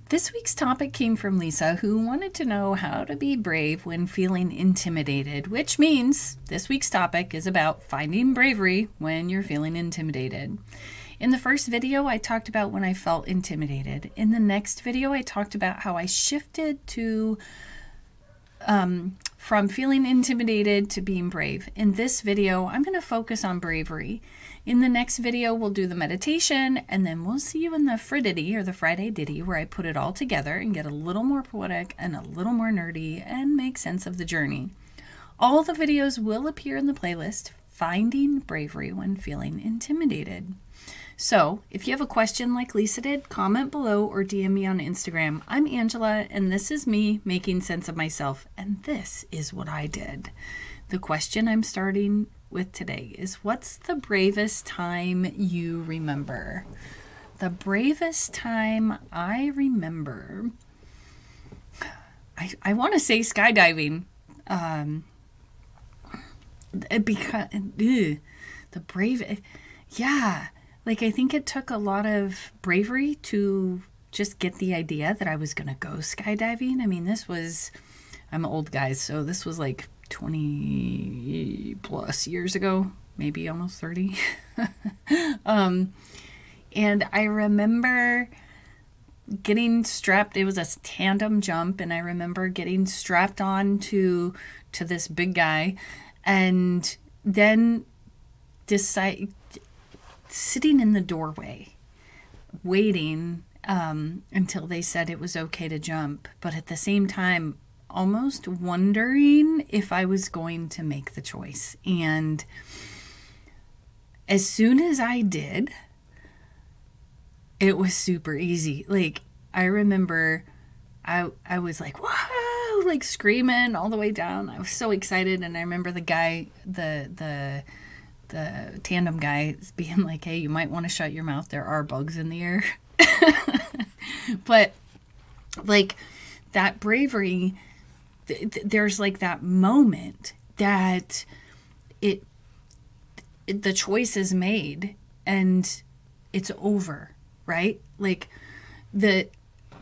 This week's topic came from Lisa, who wanted to know how to be brave when feeling intimidated, which means this week's topic is about finding bravery when you're feeling intimidated. In the first video, I talked about when I felt intimidated. In the next video, I talked about how I shifted to from feeling intimidated to being brave. In this video, I'm going to focus on bravery. In the next video, we'll do the meditation, and then we'll see you in the Fridity or the Friday Ditty, where I put it all together and get a little more poetic and a little more nerdy and make sense of the journey. All the videos will appear in the playlist, Finding Bravery When Feeling Intimidated. So, if you have a question like Lisa did, comment below or DM me on Instagram. I'm Angela, and this is me making sense of myself, and this is what I did. The question I'm starting with today is, what's the bravest time you remember? The bravest time I remember, I want to say skydiving, because the brave, yeah. Like, I think it took a lot of bravery to just get the idea that I was going to go skydiving. I mean, I'm an old guy, so this was like 20 plus years ago, maybe almost 30. And I remember getting strapped. It was a tandem jump, and I remember getting strapped on to this big guy, and then sitting in the doorway, waiting until they said it was okay to jump, but at the same time, almost wondering if I was going to make the choice. And as soon as I did, it was super easy. Like, I remember I was like, whoa, like screaming all the way down. I was so excited. And I remember the guy, the tandem guy, being like, hey, you might want to shut your mouth. There are bugs in the air. But like that bravery, there's like that moment that the choice is made and it's over, right? Like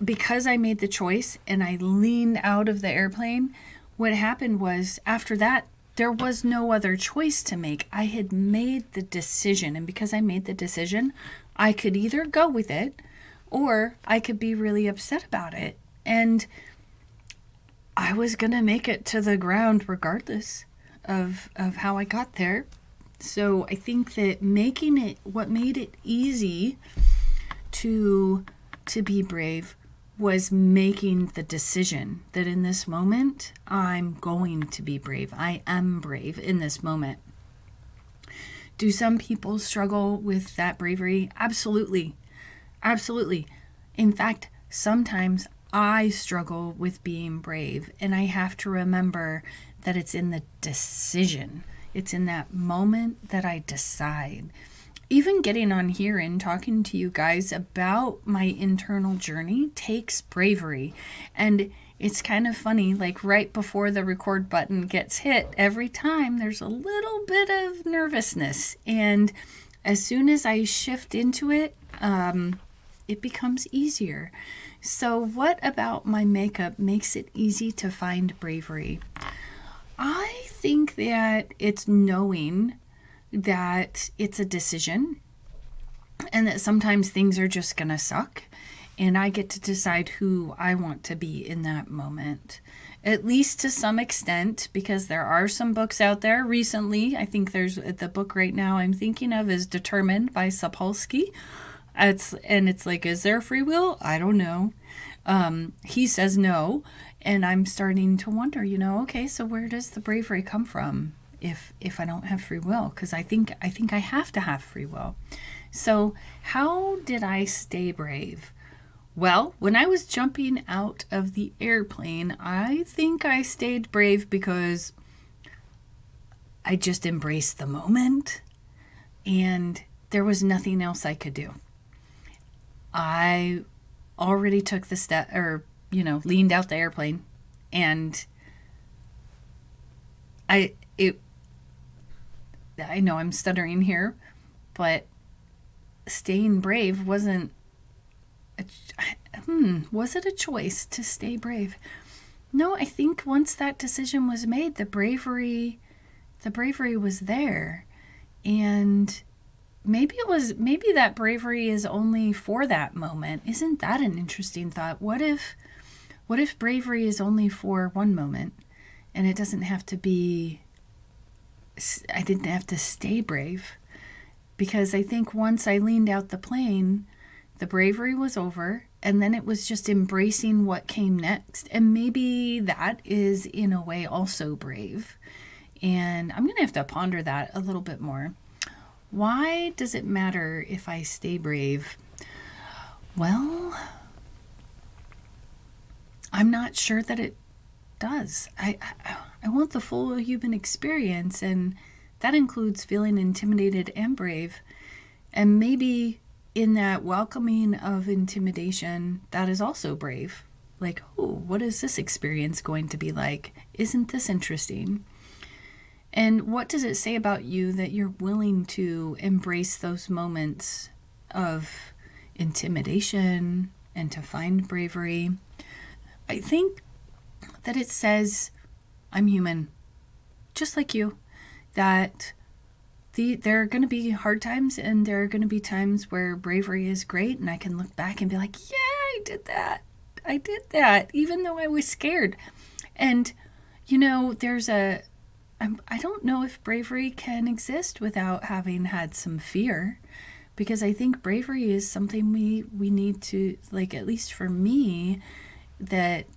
because I made the choice and I leaned out of the airplane, what happened was, after that, there was no other choice to make. I had made the decision, and because I made the decision, I could either go with it or I could be really upset about it. And I was going to make it to the ground regardless of how I got there. So I think that what made it easy to be brave was making the decision that in this moment, I'm going to be brave. I am brave in this moment. Do some people struggle with that bravery? Absolutely. Absolutely. In fact, sometimes I struggle with being brave, and I have to remember that it's in the decision. It's in that moment that I decide. Even getting on here and talking to you guys about my internal journey takes bravery. And it's kind of funny, like right before the record button gets hit, every time there's a little bit of nervousness. And as soon as I shift into it, it becomes easier. So what about my makeup makes it easy to find bravery? I think that it's knowing that it's a decision and that sometimes things are just gonna suck, and I get to decide who I want to be in that moment, at least to some extent, because there are some books out there recently. I think there's the book right now I'm thinking of is Determined by Sapolsky. It's like, is there free will? I don't know. He says no, and I'm starting to wonder, okay, so where does the bravery come from if I don't have free will? Because I think I have to have free will. So how did I stay brave? Well, when I was jumping out of the airplane, I think I stayed brave because I just embraced the moment, and there was nothing else I could do. I already took the step, or leaned out the airplane, and I know I'm stuttering here, but staying brave wasn't was it a choice to stay brave? No, I think once that decision was made, the bravery was there. And maybe that bravery is only for that moment. Isn't that an interesting thought? What if bravery is only for one moment and it doesn't have to be, I didn't have to stay brave? Because I think once I leaned out the plane, the bravery was over, and then it was just embracing what came next. And maybe that is in a way also brave. And I'm going to have to ponder that a little bit more. Why does it matter if I stay brave? Well, I'm not sure that it does. I want the full human experience, and that includes feeling intimidated and brave. And maybe in that welcoming of intimidation, that is also brave. Like, oh, what is this experience going to be like? Isn't this interesting? And what does it say about you that you're willing to embrace those moments of intimidation and to find bravery? I think that it says, I'm human, just like you, that there are going to be hard times, and there are going to be times where bravery is great, and I can look back and be like, yeah, I did that, even though I was scared. And, I don't know if bravery can exist without having had some fear, because I think bravery is something we need to, like, at least for me, that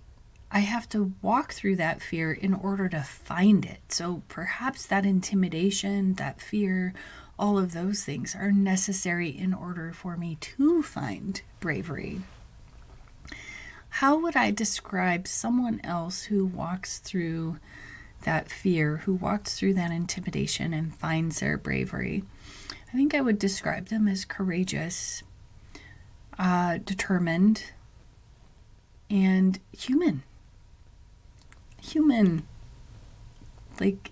I have to walk through that fear in order to find it. So perhaps that intimidation, that fear, all of those things are necessary in order for me to find bravery. How would I describe someone else who walks through that fear, who walks through that intimidation and finds their bravery? I think I would describe them as courageous, determined, and human. Like,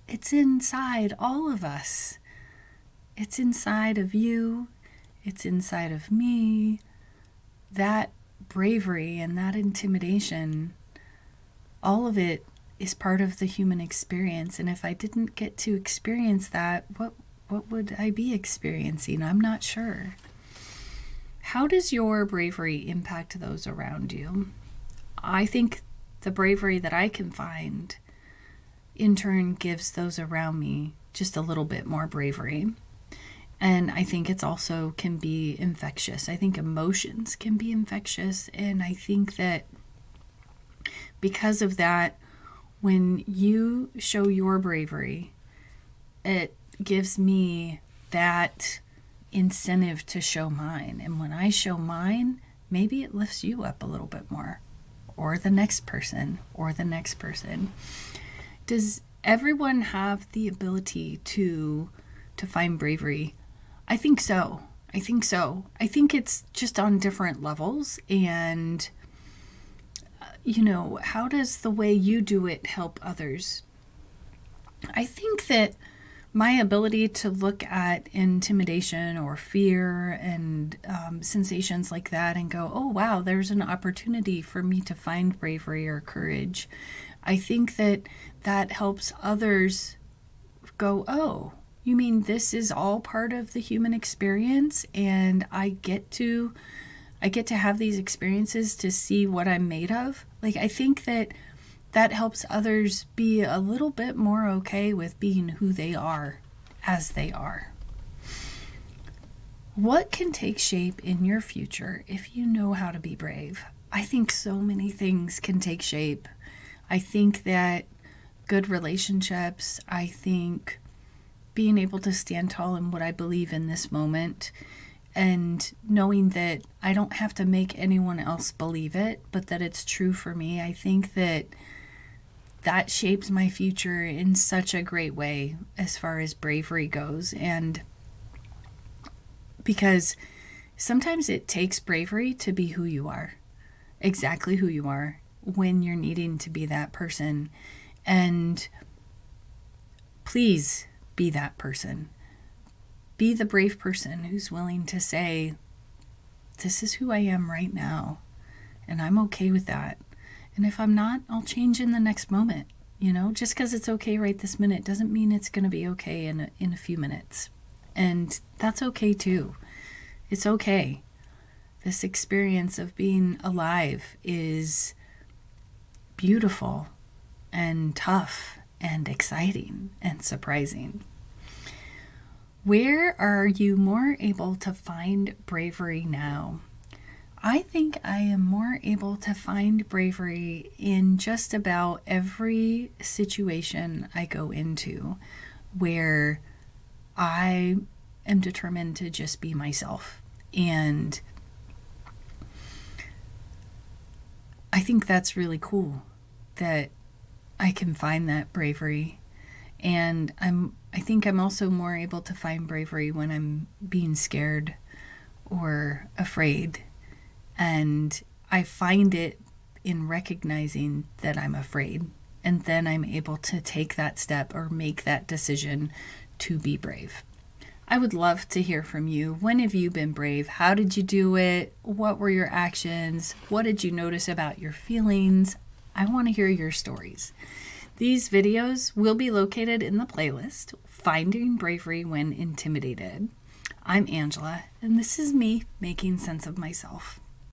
it's inside all of us. It's inside of you. It's inside of me. That bravery and that intimidation, all of it is part of the human experience. And if I didn't get to experience that, what would I be experiencing? I'm not sure. How does your bravery impact those around you? I think the bravery that I can find in turn gives those around me just a little bit more bravery. And I think it's also can be infectious. I think emotions can be infectious. And I think that because of that, when you show your bravery, it gives me that incentive to show mine. And when I show mine, maybe it lifts you up a little bit more, or the next person, or the next person. Does everyone have the ability to find bravery? I think so. I think it's just on different levels. And, how does the way you do it help others? I think that my ability to look at intimidation or fear and sensations like that and go, oh, wow, there's an opportunity for me to find bravery or courage. I think that helps others go, oh, you mean this is all part of the human experience, and I get to have these experiences to see what I'm made of? Like, I think that helps others be a little bit more okay with being who they are as they are. What can take shape in your future if you know how to be brave? I think so many things can take shape. I think that good relationships, I think being able to stand tall in what I believe in this moment, and knowing that I don't have to make anyone else believe it, but that it's true for me. I think that shapes my future in such a great way as far as bravery goes. And because sometimes it takes bravery to be who you are, exactly who you are, when you're needing to be that person. And please be that person. Be the brave person who's willing to say, this is who I am right now. And I'm okay with that. And if I'm not, I'll change in the next moment. You know, just because it's okay right this minute doesn't mean it's going to be okay in a few minutes. And that's okay too. It's okay. This experience of being alive is beautiful and tough and exciting and surprising. Where are you more able to find bravery now? I think I am more able to find bravery in just about every situation I go into where I am determined to just be myself. And I think that's really cool that I can find that bravery. And I think I'm also more able to find bravery when I'm being scared or afraid. And I find it in recognizing that I'm afraid. And then I'm able to take that step or make that decision to be brave. I would love to hear from you. When have you been brave? How did you do it? What were your actions? What did you notice about your feelings? I want to hear your stories. These videos will be located in the playlist, Finding Bravery When Intimidated. I'm Angela, and this is me making sense of myself.